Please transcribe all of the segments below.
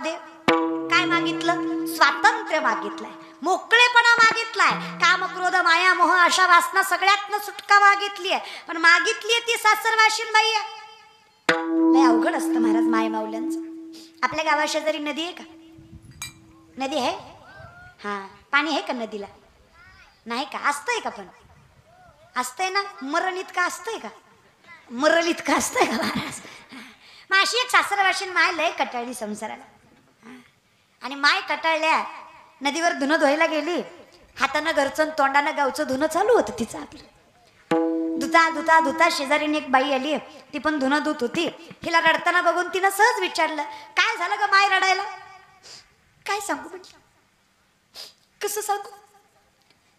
काय मागितलं? स्वातंत्र्य मागितलंय, मोकळेपणा मागितलाय, काम क्रोध माया मोह अशा वासना सगळ्यातनं सुटका मागितली आहे. पण मागितली ती सासरवाशीन बाई आहे. लय अवघड असतं महाराज माय माऊल्यांचं. आपल्या गावाशेजारी नदी आहे का? नदी आहे? हा, पाणी आहे का नदीला? नाही का? असतंय का? पण असतंय ना. मरणीत का असतंय का? मरलीत का असतंय का महाराज? मग अशी एक सासरवाशीन माय लय कटाळली संसाराला. आणि माय कटाळल्या नदीवर धुणं धुवायला गेली. हातानं घरचं तोंडानं गावचं धुणं चालू होतं तिचं. आपलं धुता धुता धुता शेजारीने एक बाई आली, ती पण धुणं धुत होती. हिला रडताना बघून तिनं सहज विचारलं, काय झालं ग माय रडायला? काय सांगू म्हटलं. कसं सांगू?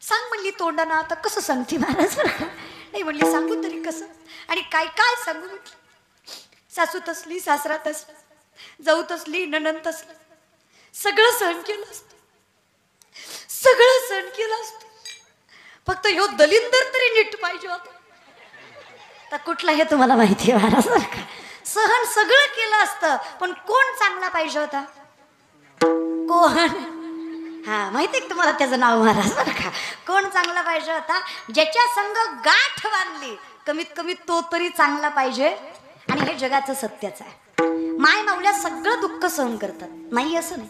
सांग म्हणली तोंडानं. आता कसं सांगते महाराज? नाही म्हणली, सांगू तरी कसं? आणि काय काय सांगू म्हटलं. सासू तसली, सासरा तसला, जाऊ तसली, नणंद तसली, सगळं सहन केलं असतं, सगळं सहन केलं असतं. फक्त ह्यो दलिंदर तरी नीट पाहिजे होता. तर कुठला हे तुम्हाला माहिती आहे महाराज? सहन सगळं केलं असतं, पण कोण चांगला पाहिजे होता? कोण? हा, माहिती आहे तुम्हाला त्याचं नाव महाराज? का कोण चांगला पाहिजे होता? ज्याच्या संग गाठ बांधली, कमीत कमी तो तरी चांगला पाहिजे. आणि हे जगाचं सत्यच आहे. माय माऊल्या सगळं दुःख सहन करतात, नाही असं नाही.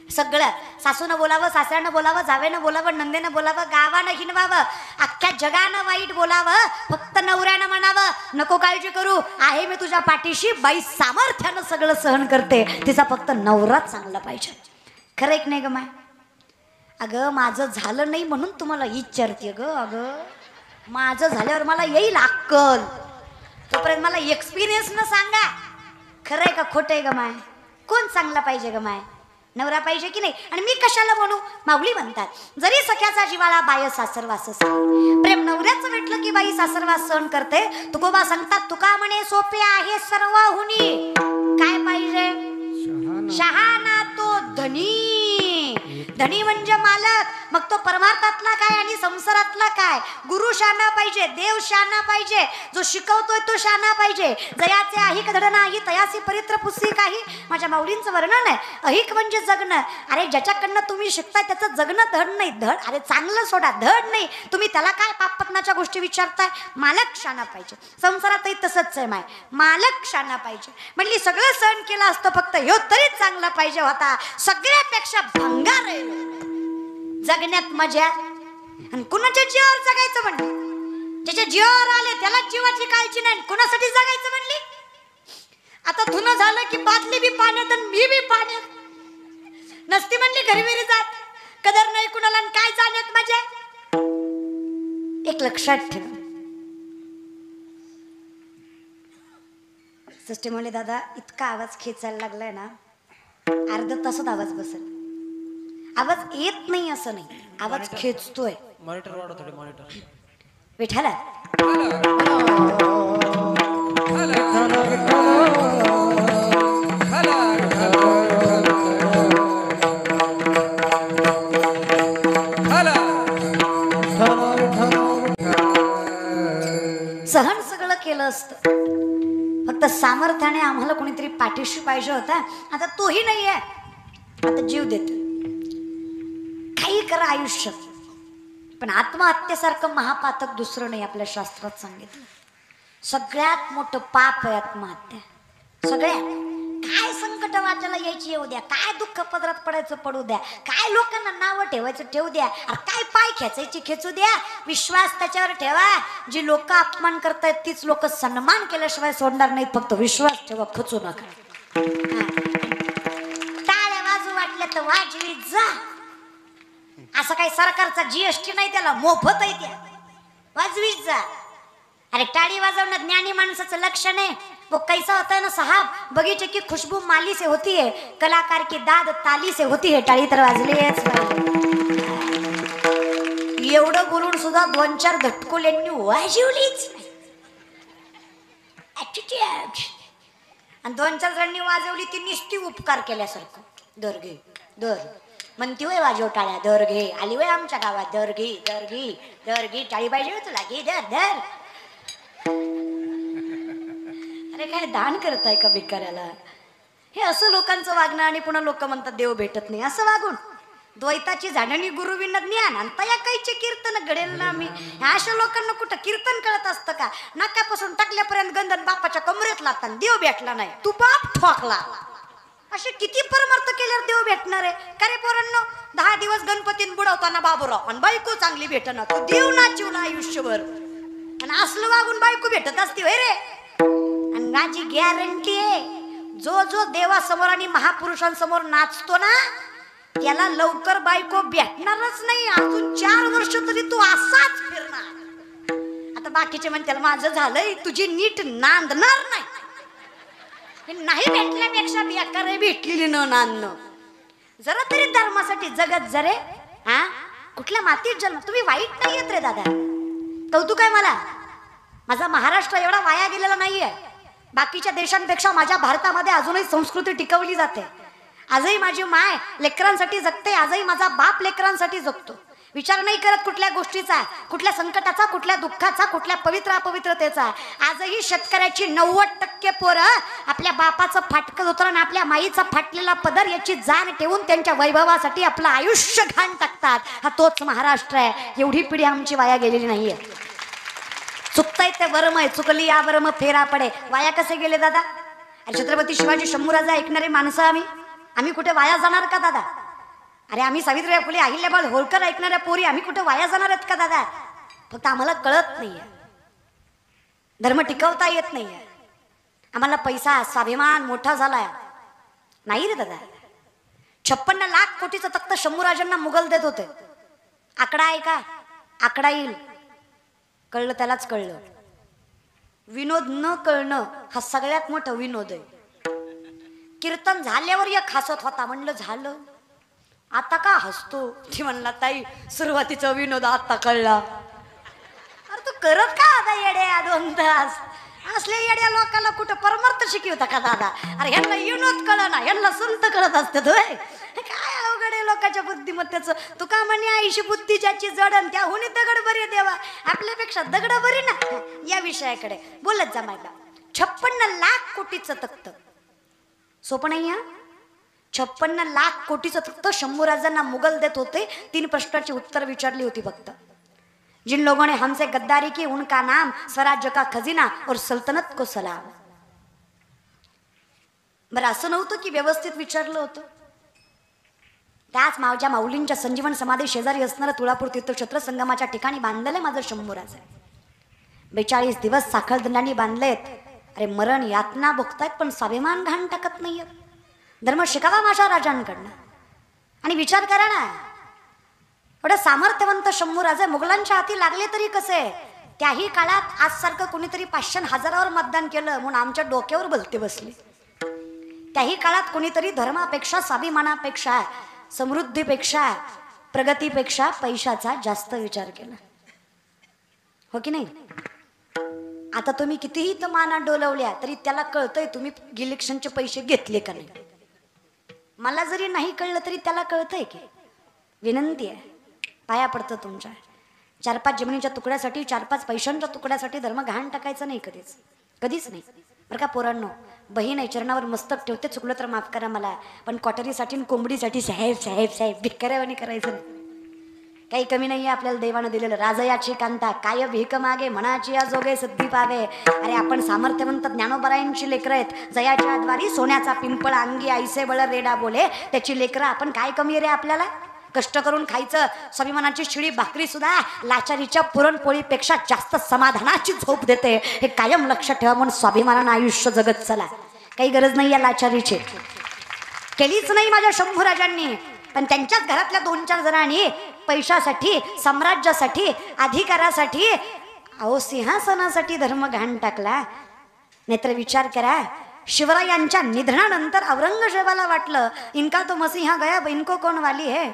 सगळं सासूनं बोलावं, सासऱ्यानं बोलावं, जावेनं बोलावं, नंदेनं बोलावं, गावानं हिंडवावं, अख्ख्या जगानं वाईट बोलावं, फक्त नवऱ्यानं म्हणावं नको काळजी करू, आहे मी तुझ्या पाठीशी. बाई सामर्थ्यानं सगळं सहन करते, तिचा फक्त नवराच चांगला पाहिजे. खरं एक नाही ग माय? अगं माझं झालं नाही म्हणून तुम्हाला विचारते ग. अगं माझं झाल्यावर मला येईल अक्कल, तोपर्यंत मला एक्सपिरियन्स न सांगा. खरं आहे का खोटं आहे ग माय? कोण चांगला पाहिजे ग माय? नवरा पाहिजे की नाही? आणि मी कशाला म्हणू? माऊली म्हणतात, जरी सख्याचा जीवाला बाय सासरवास. प्रेम नवऱ्याचं भेटलं की बाई सासरवास सहन करते. तुकोबा सांगतात, तुका म्हणे सोपे आहे सर्वहुनी. काय पाहिजे? शहाणा तो धनी. धनी म्हणजे मालक. मग तो परमार्थातला काय आणि संसारातला काय? गुरु शाना पाहिजे, देव शाना पाहिजे, जो शिकवतोय तो शाना पाहिजे. जयाचे अहिक धड नाही, तयासी परित्र पुसी काही. माझ्या माऊलींचं वर्णन आहे. अहिक म्हणजे जगणं. अरे ज्याच्याकडनं तुम्ही शिकताय त्याचं जगणं धड नाही. धड, अरे चांगलं सोडा, धड नाही. तुम्ही त्याला काय पापपटनाच्या गोष्टी विचारताय? मालक शाना पाहिजे. संसारातही तसंच आहे माय, मालक शाना पाहिजे. म्हणली सगळं सहन केलं असतं, फक्त ह्यो तरीच चांगला पाहिजे होता. सगळ्यापेक्षा भंगार आहे जगण्यात मजा. आणि कुणाच्या जीवावर जगायचं म्हणली? ज्याच्या जीवावर आले त्याला जीवाची काळजी नाही. कुणासाठी जगायचं म्हणली? आता धुणं झालं की बादली बी पाण्यात आणि मी बी पाण्यात. नसती म्हणली घरीविरी जात, कदर नाही कुणाला आणि काय जाण्यात मजा. एक लक्षात ठेवा. सृष्टी म्हणले, दादा इतका आवाज खेचायला लागलाय ना, अर्धा तासात आवाज बसेल. आवाज येत नाही असं नाही, आवाज खेचतोय. मॉनिटर वाढव थोडे, मॉनिटर. विठाला सहन सगळं केलं असतं, फक्त सामर्थ्याने आम्हाला कोणीतरी पाठीशी पाहिजे होता. आता तोही नाही आहे. आता जीव देतो, काही करा आयुष्य, पण आत्महत्येसारखं महापातक दुसरं नाही. आपल्या शास्त्रात सांगितलं सगळ्यात मोठं पाप आहे आत्महत्या. सगळ्यात काय संकट वाटायला यायची येऊ द्या, काय दुःख पदरात पडायचं पडू द्या, काय लोकांना नावं ठेवायचं ठेवू द्या, काय पाय खेचायची खेचू द्या, विश्वास त्याच्यावर ठेवा. जी लोक अपमान करतायत तीच लोक सन्मान केल्याशिवाय सोडणार नाहीत. फक्त विश्वास ठेवा, खचू नका. टाळ्या वाजू वाटल्या तर वाजवी जा. असं काही सरकारचा जीएसटी नाही, त्याला मोफत आहे, त्या वाजवीच जा. अरे टाळी वाजवणं ज्ञानी माणसाचं लक्षण आहे. वो कैसा होता है ना साहब, बगीचे की खुशबू माली से होती है, कलाकार की दाद ताली से होती है. टाळी तर वाजलीच पाहिजे. एवढं बोलून सुद्धा 2-4 धटकोल्यांनी वाजवलीच आणि 2-4 जणांनी वाजवली ती निष्ठी उपकार केल्यासारखं. दर घे दर म्हणती होय वाजव टाळ्या, दर घे. आली वय आमच्या गावात, दर घे दर घे दर घे. टाळी पाहिजे तुला, घे दर दर. अरे काय दान करताय का भिकाऱ्याला? हे असं लोकांचं वागणं आणि पुन्हा लोक म्हणतात देव भेटत नाही. असं वागून द्वैताची झाडणी गुरुविन ज्ञान आणि तया काहीचे कीर्तन घडेल ना मी. अशा लोकांना कुठं कीर्तन कळत असतं का? नाकापासून टाकल्यापर्यंत गंधन बापाच्या कमरेत लागतात, देव भेटला नाही, तू बाप ठोकला. असे किती परमार्थ केल्यावर देव भेटणार आहे का रे पोरांनो? 10 दिवस गणपतीन बुडवताना बाबूराव आणि बायको चांगली भेटना, तू देव नाचिवला आयुष्यभर आणि असलं वागून बायको भेटत असती होय रे. आणि माझी गॅरंटी आहे, जो जो देवासमोर आणि महापुरुषांसमोर नाचतो ना त्याला लवकर बायको भेटणारच नाही. अजून 4 वर्ष तरी तू असाच फिरणार. आता बाकीचे म्हणतील माझं झालंय, तुझी नीट नांदणार नाही. नाही भेटल्यापेक्षा बेकार भेटलेली न नांदणं. जरा तरी धर्मासाठी जगत जरे. हा कुठल्या मातीत जन्म, तुम्ही वाईट नाही येत रे दादा. कौतुक आहे मला, माझा महाराष्ट्र एवढा वाया गेलेला नाहीये. बाकीच्या देशांपेक्षा माझ्या भारतामध्ये अजूनही संस्कृती टिकवली जाते. आजही माझी माय लेकरांसाठी जगते, आजही माझा बाप लेकरांसाठी जगतो. विचार नाही करत कुठल्या गोष्टीचा, कुठल्या संकटाचा, कुठल्या दुःखाचा, कुठल्या पवित्र अपवित्रतेचा. आजही शेतकऱ्याची 90% पोरं आपल्या बापाचं फाटकं होतं आणि आपल्या माईचा फाटलेला पदर याची जाण ठेवून त्यांच्या वैभवासाठी आपलं आयुष्य घाण टाकतात. हा तोच महाराष्ट्र आहे. एवढी पिढी आमची वाया गेलेली नाहीये. चुकताय ते वर्म आहे, चुकली या वर्म फेरा पडे. वाया कसे गेले दादा? छत्रपती शिवाजी शंभूराजा ऐकणारे माणसं आम्ही कुठे वाया जाणार का दादा? अरे आम्ही सावित्रीबाई फुले, अहिल्याबाई होळकर ऐकणाऱ्या पोरी आम्ही कुठे वाया जाणार आहेत का दादा? फक्त आम्हाला कळत नाहीये, धर्म टिकवता येत नाहीये. आम्हाला पैसा स्वाभिमान मोठा झालाय नाही रे दादा. 56 लाख कोटीचं तख्त शंभूराजांना मुघल देत होते. आकडा आहे का? आकडा येईल, कळलं त्यालाच कळलं. विनोद न कळणं हा सगळ्यात मोठा विनोद आहे. कीर्तन झाल्यावर एक हसत होता, म्हणलं झालं आता का हसतो? ती म्हणला ताई सुरुवातीचा विनोद आता कळला. अरे तू करत का आता येड्या 2 तास? असल्या येड्या लोकांना कुठं परमार्थ शिकवता का दादा? अरे ह्यांना विनोद कळ ना, ह्यांना संत कळत असते. काय अवघड आहे लोकांच्या बुद्धिमत्तेचं. तुका म्हणे आईशी बुद्धी ज्याची जडण त्याहून दगड बरी देवा. आपल्यापेक्षा दगड बरी ना. या विषयाकडे बोलत जा मला. 56 लाख कोटीचं तख्त सोपं नाही. 56 लाख कोटीचं तख्त शंभूराजांना मुघल देत होते. 3 प्रश्नाची उत्तर विचारली होती फक्त. जिन लोगों ने हमसे गद्दारी की उनका नाम स्वराज्य का खजिना और सल्तनत को सलाम. बरं असं नव्हतं की व्यवस्थित विचारलं होतं. त्याच माझ्या माऊलींच्या संजीवन समाधी शेजारी असणारं तुळापूर तीर्थक्षेत्र संगमाच्या ठिकाणी बांधलेलं माझं शंभूराज आहे. 42 दिवस साखळदंडांनी बांधलेत. अरे मरण यातना भोगतायत पण स्वाभिमान घाण टाकत नाहीये. धर्म शिकावा माझ्या राजांकडनं. आणि विचार करा ना, एवढं सामर्थ्यवंत शंभूराजे मुघलांच्या हाती लागले तरी कसे? त्याही काळात आज सारखं कोणीतरी 500 हजारावर मतदान केलं म्हणून आमच्या डोक्यावर बलते बसले. त्याही काळात कोणीतरी धर्मापेक्षा, स्वाभिमानापेक्षा, समृद्धीपेक्षा, प्रगतीपेक्षा पैशाचा जास्त विचार केला. हो की नाही? आता तुम्ही कितीही तर माना डोलवल्या तरी त्याला कळतंय तुम्ही इलेक्शनचे पैसे घेतले का नाही. मला जरी नाही कळलं तरी त्याला कळतंय की. विनंती आहे, पाया पडतं तुमच्या. 4-5 जमिनीच्या तुकड्यासाठी, 4-5 पैशांच्या तुकड्यासाठी धर्म घाण टाकायचं नाही कधीच, कधीच नाही बरं का पोरांनो. बहीण आहे चरणावर मस्तक ठेवते, चुकलं तर माफ करा मला, पण क्वाटरीसाठी कोंबडीसाठी साहेब साहेब साहेब भिकाऱ्यावानी करायचं नाही. काही कमी नाही आहे आपल्याला देवानं दिलेलं. राजयाची कांता काय भीक मागे म्हणाची या जोगे सिद्धी पावे. अरे आपण सामर्थ्यवंत ज्ञानोबरायांची लेकरं आहेत. जयाच्या द्वारी सोन्याचा पिंपळ अंगी ऐसे बळ रेडा बोले. त्याची लेकरं आपण. काय कमी रे आपल्याला? कष्ट करून खायचं. स्वाभिमानाची शिळी भाकरी सुद्धा लाचारीच्या पुरणपोळीपेक्षा जास्त समाधानाची झोप देते. हे कायम लक्षात ठेवा. म्हणून स्वाभिमानानं आयुष्य जगत चला. काही गरज नाही या लाचारीची, केलीच नाही माझ्या शंभूराजांनी. पण त्यांच्याच घरातल्या 2-4 जणांनी पैशासाठी, साम्राज्यासाठी, अधिकारासाठी, अहो सिंहासनासाठी धर्म घाण टाकला. नाहीतर विचार करा, शिवरायांच्या निधनानंतर औरंगजेबाला वाटलं इनका तो मसीहा गया अब इनको कौन वाली है,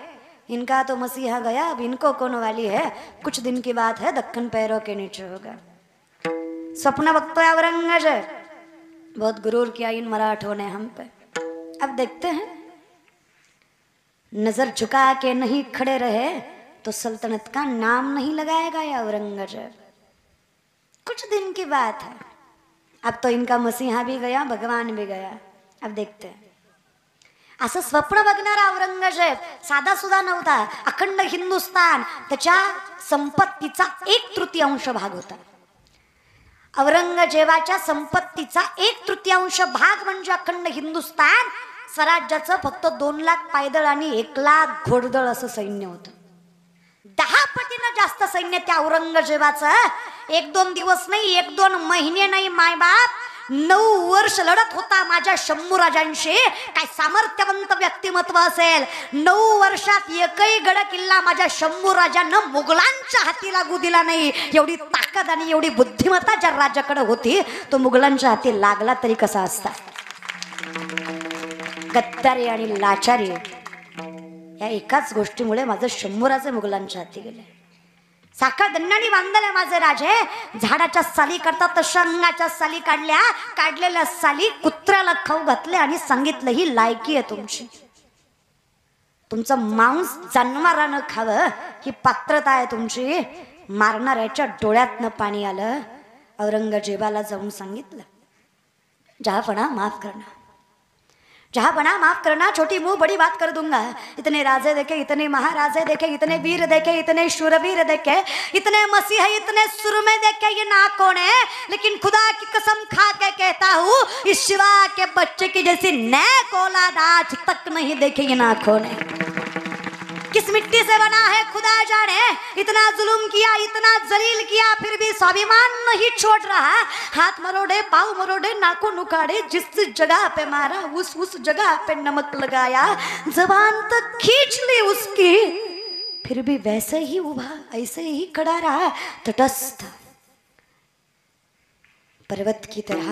इनका तो मसीहा गया अब इनको कौन वाली है, कुछ दिन की बात है दक्कन पैरों के नीचे होगा. स्वप्न बघतोय औरंगजेब, बहुत गुरूर किया इन मराठों ने हम पे. अब देखते हैं, नजर झुका के नहीं खड़े रहे तो सल्तनत का नाम नहीं लगाएगा या औरंगजेब. कुछ दिन की बात है. अब तो इनका मसीहा भी गया, भगवान भी गया. अब देखते हैं. असं स्वप्न बघणारा औरंगजेब साधा सुद्धा नव्हता. अखंड हिंदुस्थान त्याच्या संपत्तीचा 1/3 भाग होता. औरंगजेबाच्या संपत्तीचा 1/3 भाग म्हणजे अखंड हिंदुस्थान. स्वराज्याचं फक्त 2 लाख पायदळ आणि 1 लाख घोडदळ असं सैन्य होतं. 10 पटीनं जास्त सैन्य त्या औरंगजेबाचं. 1-2 दिवस नाही, 1-2 महिने नाही, मायबाप 9 वर्ष लढत होता माझ्या शंभूराजांशी. काय सामर्थ्यवंत व्यक्तिमत्व असेल. 9 वर्षात एकही गड किल्ला माझ्या शंभूराजांना मुघलांच्या हाती लागू दिला नाही. एवढी ताकद आणि एवढी बुद्धिमत्ता ज्या राजाकडे होती तो मुघलांच्या हाती लागला तरी कसा असता. गद्दारी आणि लाचारी या एकाच गोष्टीमुळे माझं शंभूराजे मुघलांच्या हाती गेले. साखर दंडाने बांधले माझे राजे. झाडाच्या साली करतात तशा अंगाच्या साली काढल्या. काढलेल्या साली कुत्र्याला खाऊ घातले आणि सांगितलं ही लायकी आहे तुमची. तुमचं मांस जनावरानं खावं ही पात्रता आहे तुमची. मारणाऱ्याच्या डोळ्यातनं पाणी आलं. औरंगजेबाला जाऊन सांगितलं जहापना माफ करना, जहापना माफ करना, छोटी मुंह बड़ी बात कर दूंगा. इतने राजे देखे, इतने महाराजे देखे, इतने वीर देखे, इतने शूरवीर देखे, इतने मसीह, इतने सुरमे देखे, ये ना कौन है. लेकिन खुदा की कसम खा के कहता हूँ इस शिवा के बच्चे की जैसी नेक औलाद आज तक नहीं देखी. ये ना कौन है, किस मिट्टी से बना है खुदा जाने. इतना जुल्म किया, इतना जलील किया, फिर भी स्वाभिमान नहीं छोड़ रहा. हाथ मरोड़े, पाँव मरोड़े, नाखून उखाड़े, जिस जगह पे मारा उस जगह पे नमक लगाया. जबान तक खींच ली उसकी, फिर भी वैसे ही उभा, ऐसे ही खड़ा रहा, तटस्थ पर्वत की तरह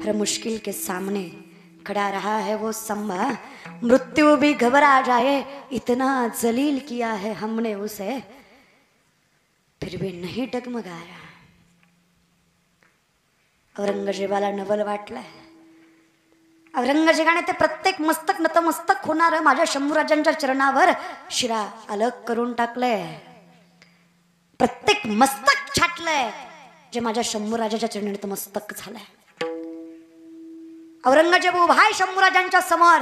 हर मुश्किल के सामने खड़ा रहा है वो संभा. मृत्यु भी घबरा जाए इतना जलील किया है हमने उसे, फिर भी नहीं डगमगाया. औरंगजेबाला नवल वाटलंय. औरंगजेबाने ते प्रत्येक मस्तक नतमस्तक होणार माझ्या शंभूराजांच्या चरणावर शिरा अलग करून टाकलंय. प्रत्येक मस्तक छाटलंय जे माझ्या शंभूराजाच्या चरणी नतमस्तक झालंय. औरंगजेब उभा है शंभूराजांच्या समोर.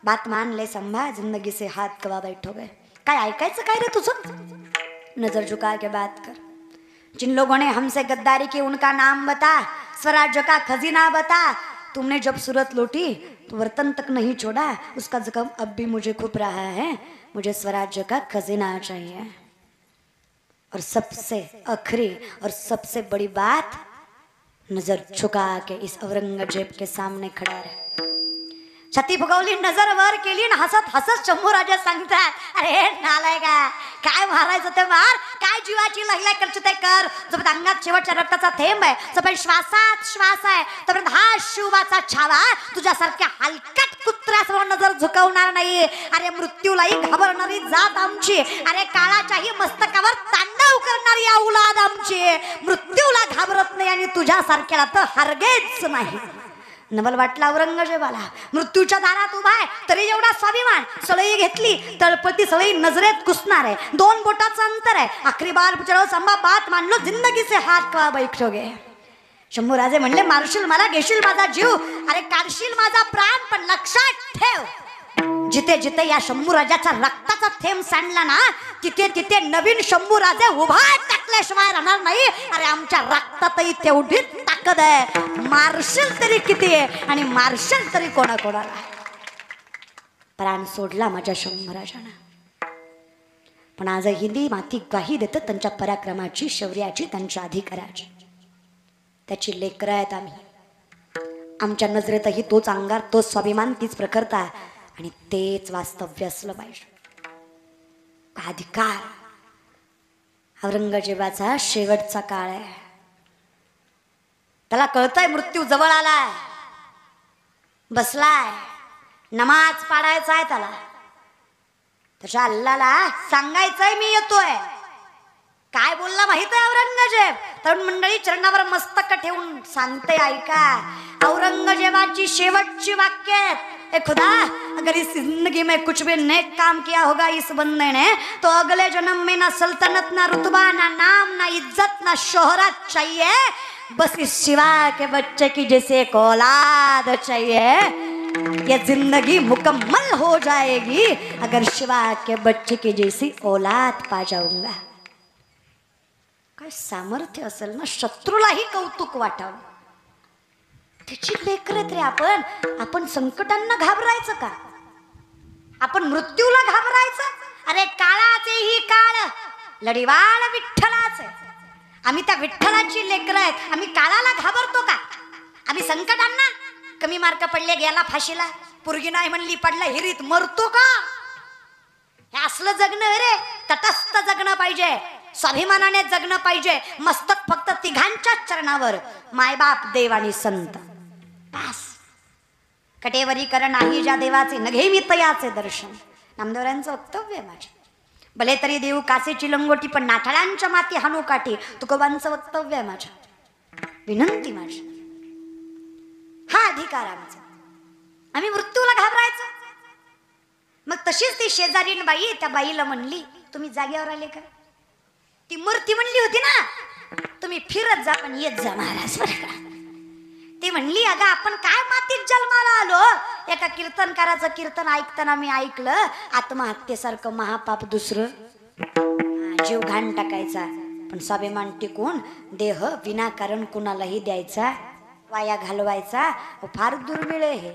बात मान ले संभा, जिंदगी से हाथ गवा बैठोगे. काय ऐकायचं काय रे तुझं. नजर झुका के बात कर. जिन लोगों ने हमसे गद्दारी की उनका नाम बता, स्वराज्य का खजीना बता. तुमने जब सूरत लूटी तो बर्तन तक नहीं छोड़ा. उसका जख्म अब भी मुझे खुप रहा है. मुझे स्वराज्य का खजीना चाहिए. और सबसे आखिरी और सबसे बड़ी बात, नजर झुका के इस औरंगजेब के सामने खड़ा रहे. छाती फुगवली, नजर वर केली, हसत हसत शंभूराजा सांगतात अरे नालायका, काय मारायचं ते मार, काय जीवाची लहिला करते ते कर. जोपर्यंत अंगात शेवटच्या रक्ताचा थेंब आहे, जोपर्यंत श्वासात श्वास आहे, तोपर्यंत हा शिवाचा छावा तुझ्यासारख्या हलकट कुत्र्यासमोर नजर झुकवणार नाही. अरे मृत्यूलाही घाबरणारी जात आमची. अरे काळाच्याही मस्तकावर तांडव करणारी औलाद आमची. मृत्यूला घाबरत नाही आणि तुझ्यासारख्याला तर हरगेच नाही. नवल वाटला औरंगजेबाला. मृत्यूच्या दारात उभा आहे तरी एवढा स्वाभिमान. सळई घेतली, तळपती सळई नजरेत घुसणार आहे. 2 बोटाचं अंतर आहे. आखरी बार चलो संभा, बात मान लो, जिंदगी से हाथ कवा बैठोगे. शंभूराजे म्हणले मारशील मला, घेशील माझा जीव, अरे काढशील माझा प्राण, पण लक्षात ठेव जिथे जिथे या शंभूराजाचा रक्ताचा थेंब सांडला ना, तिथे तिथे नवीन शंभूराजे उभा टाकल्याशिवाय राहणार नाही. अरे आमच्या रक्तातही तेवढीच ताकद आहे. मारशील तरी किती आहे आणि मारशील तरी कोणाकोणाला. प्राण सोडला माझ्या शंभूराजानं, पण आजही ती माती ग्वाही देतं त्यांच्या पराक्रमाची, शौर्याची, त्यांच्या अधिकाराची. त्याची लेकरं आहेत आम्ही. आमच्या नजरेतही तोच अंगार, तोच स्वाभिमान, तीच प्रखरता आणि तेच वास्तव्य असलं पाहिजे. अधिकार औरंगजेबाचा शेवटचा काळ आहे. त्याला कळतंय मृत्यू जवळ आलाय. बसलाय, नमाज पाडायचा आहे त्याला. त्याच्या अल्लाला सांगायचंय मी येतोय. काय बोलला माहित आहे औरंगजेब. तरुण मंडळी चरणावर मस्तक ठेवून सांगते ऐका. औरंगजेबाची शेवटची वाक्य आहेत. ए खुदा, अगर इस जिंदगी में कुछ भी नेक काम किया होगा इस बंदे ने, तो अगले जन्म में ना सल्तनत, ना रुतबा, ना नाम, ना इज्जत, ना शोहरत चाहिए. बस इस शिवा के बच्चे की जैसे एक औलाद चाहिए. ये जिंदगी मुकम्मल हो जाएगी अगर शिवा के बच्चे की जैसी औलाद पा जाऊंगा. काय सामर्थ्य असेल ना, शत्रूलाही कौतुक वाटावं. त्याची लेकरत रे आपण संकटांना घाबरायचं का? आपण मृत्यूला घाबरायचं? अरे काळाचे ही काळ लढीवाळ विठ्ठलाचे. आम्ही त्या विठ्ठलाची लेकरं आहेत. आम्ही काळाला घाबरतो का? आम्ही संकटांना, कमी मार्क पडले गेला फाशीला, पोरगी नाही म्हणली पडला हिरीत, मरतो का? हे असलं जगणं रे. तटस्थ जगणं पाहिजे, स्वाभिमानाने जगणं पाहिजे. मस्तक फक्त तिघांच्याच चरणावर, मायबाप देव आणि संत. बस. कटेवरी कर नाही ज्या देवाचे, नघे मी तयाचे दर्शन. नामदेवरांचं वक्तव्य आहे माझे. भले तरी देऊ कासेची लंगोटी पण नाठाळ्यांच्या माती हाणू काठी. तुकोबांचं वक्तव्य आहे माझ्या. विनंती माझी, हा अधिकार आमचा. आम्ही मृत्यूला घाबरायचं? मग तशीच ती शेजारीन बाई त्या बाईला म्हणली, तुम्ही जागेवर आले का? ती मूर्ती म्हणली होती ना, तुम्ही फिरत जा पण येत जा महाराज बरं का. ती म्हणली, अगं आपण काय मातीत जन्माला आलो? एका कीर्तनकाराचं कीर्तन ऐकताना मी ऐकलं, आत्महत्येसारखं महापाप दुसरं. जीव घाण टाकायचा पण स्वाभिमान टिकून देह विनाकारण कुणालाही द्यायचा, वाया घालवायचा फार दुर्मिळ आहे.